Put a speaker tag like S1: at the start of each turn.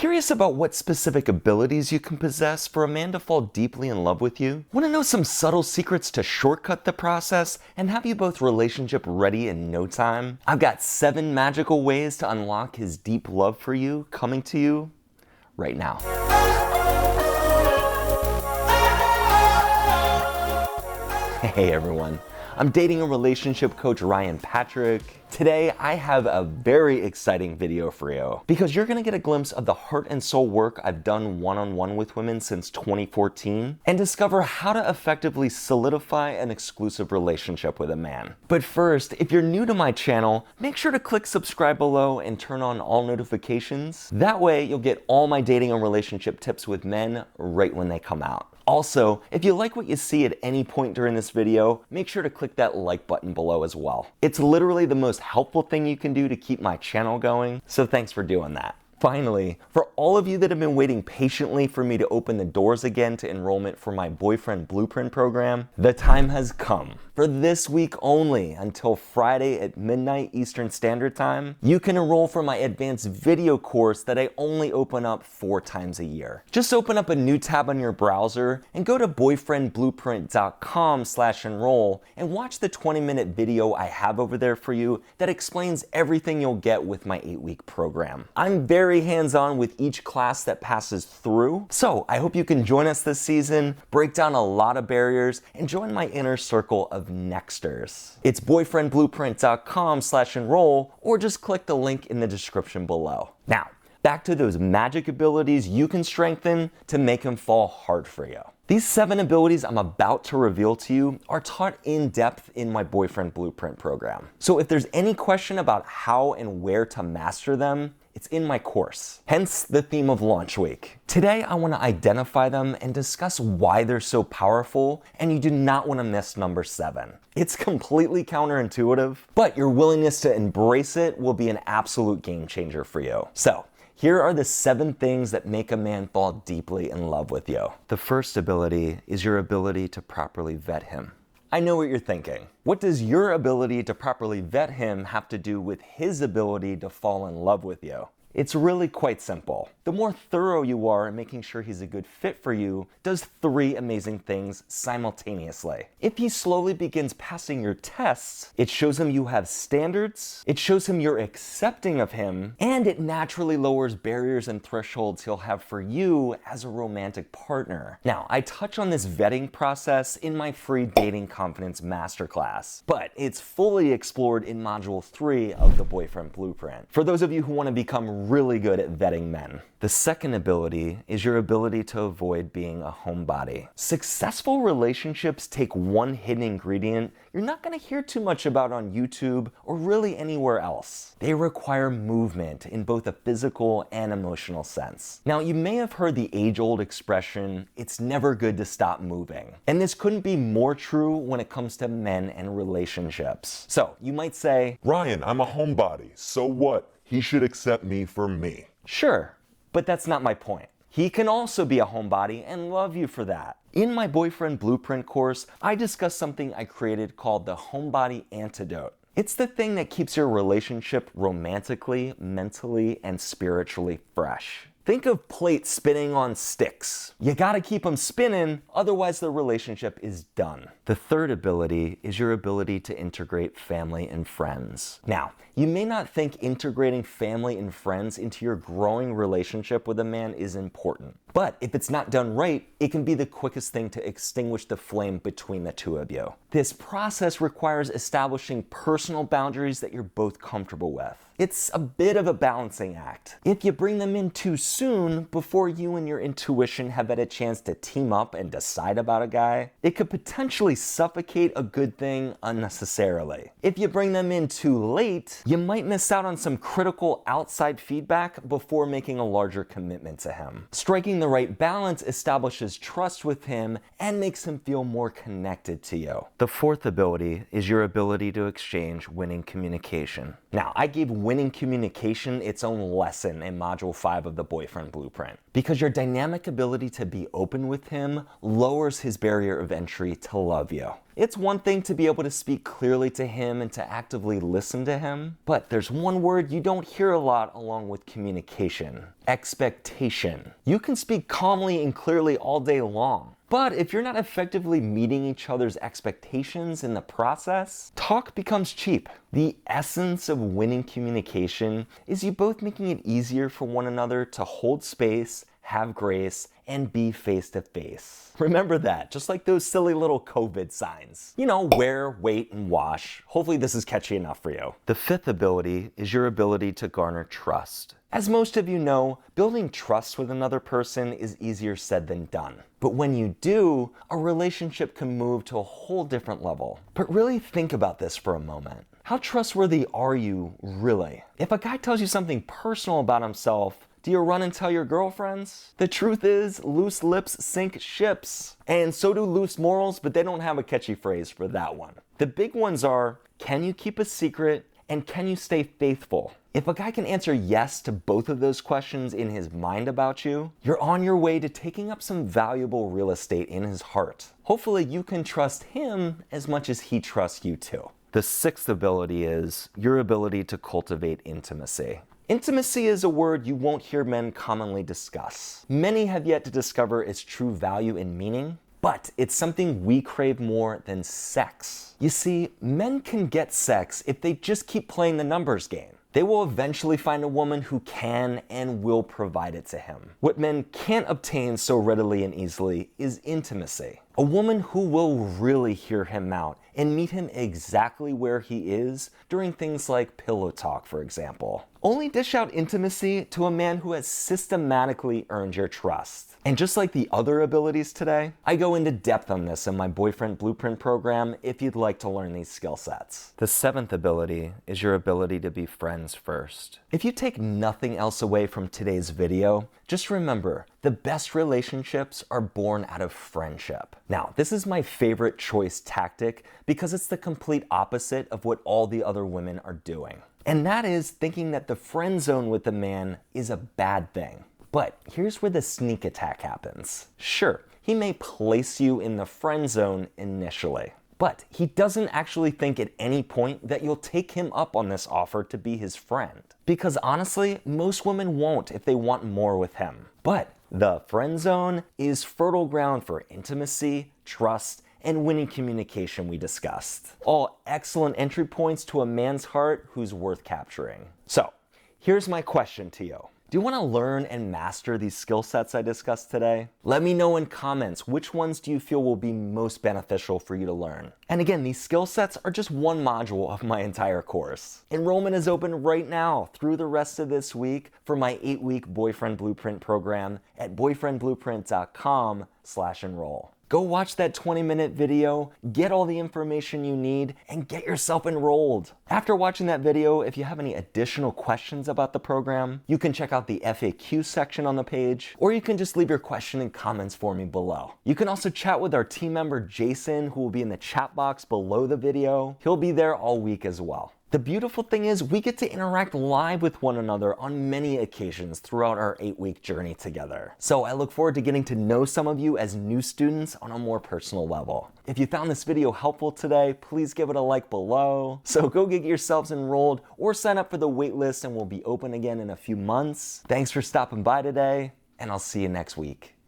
S1: Curious about what specific abilities you can possess for a man to fall deeply in love with you? Want to know some subtle secrets to shortcut the process and have you both relationship ready in no time? I've got 7 magical ways to unlock his deep love for you coming to you right now. Hey everyone, I'm dating and relationship coach Ryan Patrick. Today I have a very exciting video for you because you're gonna get a glimpse of the heart and soul work I've done one-on-one with women since 2014 and discover how to effectively solidify an exclusive relationship with a man. But first, if you're new to my channel, make sure to click subscribe below and turn on all notifications. That way you'll get all my dating and relationship tips with men right when they come out. Also, if you like what you see at any point during this video, make sure to click that like button below as well. It's literally the most helpful thing you can do to keep my channel going, so thanks for doing that. Finally, for all of you that have been waiting patiently for me to open the doors again to enrollment for my Boyfriend Blueprint program, the time has come. For this week only, until Friday at midnight Eastern Standard Time, you can enroll for my advanced video course that I only open up 4 times a year. Just open up a new tab on your browser and go to boyfriendblueprint.com/enroll and watch the 20-minute video I have over there for you that explains everything you'll get with my 8-week program. I'm very hands-on with each class that passes through, so I hope you can join us this season, break down a lot of barriers, and join my inner circle of nexters. It's boyfriendblueprint.com/enroll, or just click the link in the description below. Now, back to those magic abilities you can strengthen to make him fall hard for you. These 7 abilities I'm about to reveal to you are taught in depth in my Boyfriend Blueprint program. So if there's any question about how and where to master them, it's in my course, hence the theme of Launch Week. Today, I want to identify them and discuss why they're so powerful, and you do not want to miss number 7. It's completely counterintuitive, but your willingness to embrace it will be an absolute game changer for you. So, here are the 7 things that make a man fall deeply in love with you. The first ability is your ability to properly vet him. I know what you're thinking. What does your ability to properly vet him have to do with his ability to fall in love with you? It's really quite simple. The more thorough you are in making sure he's a good fit for you does 3 amazing things simultaneously. If he slowly begins passing your tests, it shows him you have standards, it shows him you're accepting of him, and it naturally lowers barriers and thresholds he'll have for you as a romantic partner. Now, I touch on this vetting process in my free Dating Confidence Masterclass, but it's fully explored in Module 3 of the Boyfriend Blueprint, for those of you who want to become really good at vetting men. The second ability is your ability to avoid being a homebody. Successful relationships take one hidden ingredient you're not going to hear too much about on YouTube or really anywhere else. They require movement in both a physical and emotional sense. Now, you may have heard the age-old expression, it's never good to stop moving. And this couldn't be more true when it comes to men and relationships. So, you might say,
S2: Ryan, I'm a homebody, so what? He should accept me for me.
S1: Sure, but that's not my point. He can also be a homebody and love you for that. In my Boyfriend Blueprint course, I discuss something I created called the Homebody Antidote. It's the thing that keeps your relationship romantically, mentally, and spiritually fresh. Think of plates spinning on sticks. You gotta keep them spinning, otherwise the relationship is done. The third ability is your ability to integrate family and friends. Now, you may not think integrating family and friends into your growing relationship with a man is important. But if it's not done right, it can be the quickest thing to extinguish the flame between the two of you. This process requires establishing personal boundaries that you're both comfortable with. It's a bit of a balancing act. If you bring them in too soon, before you and your intuition have had a chance to team up and decide about a guy, it could potentially suffocate a good thing unnecessarily. If you bring them in too late, you might miss out on some critical outside feedback before making a larger commitment to him. Striking the right balance establishes trust with him and makes him feel more connected to you. The fourth ability is your ability to exchange winning communication. Now, I gave winning communication its own lesson in Module 5 of the Boyfriend Blueprint, because your dynamic ability to be open with him lowers his barrier of entry to love you. It's one thing to be able to speak clearly to him and to actively listen to him, but there's one word you don't hear a lot along with communication: expectation. You can speak calmly and clearly all day long, but if you're not effectively meeting each other's expectations in the process, talk becomes cheap. The essence of winning communication is you both making it easier for one another to hold space, have grace, and be face to face. Remember that, just like those silly little COVID signs. You know, wear, wait, and wash. Hopefully this is catchy enough for you. The fifth ability is your ability to garner trust. As most of you know, building trust with another person is easier said than done. But when you do, a relationship can move to a whole different level. But really think about this for a moment. How trustworthy are you, really? If a guy tells you something personal about himself, do you run and tell your girlfriends? The truth is, loose lips sink ships. And so do loose morals, but they don't have a catchy phrase for that one. The big ones are, can you keep a secret, and can you stay faithful? If a guy can answer yes to both of those questions in his mind about you, you're on your way to taking up some valuable real estate in his heart. Hopefully you can trust him as much as he trusts you too. The sixth ability is your ability to cultivate intimacy. Intimacy is a word you won't hear men commonly discuss. Many have yet to discover its true value and meaning, but it's something we crave more than sex. You see, men can get sex if they just keep playing the numbers game. They will eventually find a woman who can and will provide it to him. What men can't obtain so readily and easily is intimacy. A woman who will really hear him out and meet him exactly where he is during things like pillow talk, for example. Only dish out intimacy to a man who has systematically earned your trust. And just like the other abilities today, I go into depth on this in my Boyfriend Blueprint program if you'd like to learn these skill sets. The seventh ability is your ability to be friends first. If you take nothing else away from today's video, just remember, the best relationships are born out of friendship. Now, this is my favorite choice tactic because it's the complete opposite of what all the other women are doing. And that is thinking that the friend zone with a man is a bad thing. But here's where the sneak attack happens. Sure, he may place you in the friend zone initially, but he doesn't actually think at any point that you'll take him up on this offer to be his friend. Because honestly, most women won't if they want more with him. But the friend zone is fertile ground for intimacy, trust, and winning communication we discussed. All excellent entry points to a man's heart who's worth capturing. So, here's my question to you. Do you want to learn and master these skill sets I discussed today? Let me know in comments which ones do you feel will be most beneficial for you to learn. And again, these skill sets are just one module of my entire course. Enrollment is open right now through the rest of this week for my 8-week Boyfriend Blueprint program at boyfriendblueprint.com/enroll. Go watch that 20-minute video, get all the information you need, and get yourself enrolled. After watching that video, if you have any additional questions about the program, you can check out the FAQ section on the page, or you can just leave your question in comments for me below. You can also chat with our team member Jason, who will be in the chat box below the video. He'll be there all week as well. The beautiful thing is we get to interact live with one another on many occasions throughout our 8-week journey together. So I look forward to getting to know some of you as new students on a more personal level. If you found this video helpful today, please give it a like below. So go get yourselves enrolled or sign up for the waitlist and we'll be open again in a few months. Thanks for stopping by today, and I'll see you next week.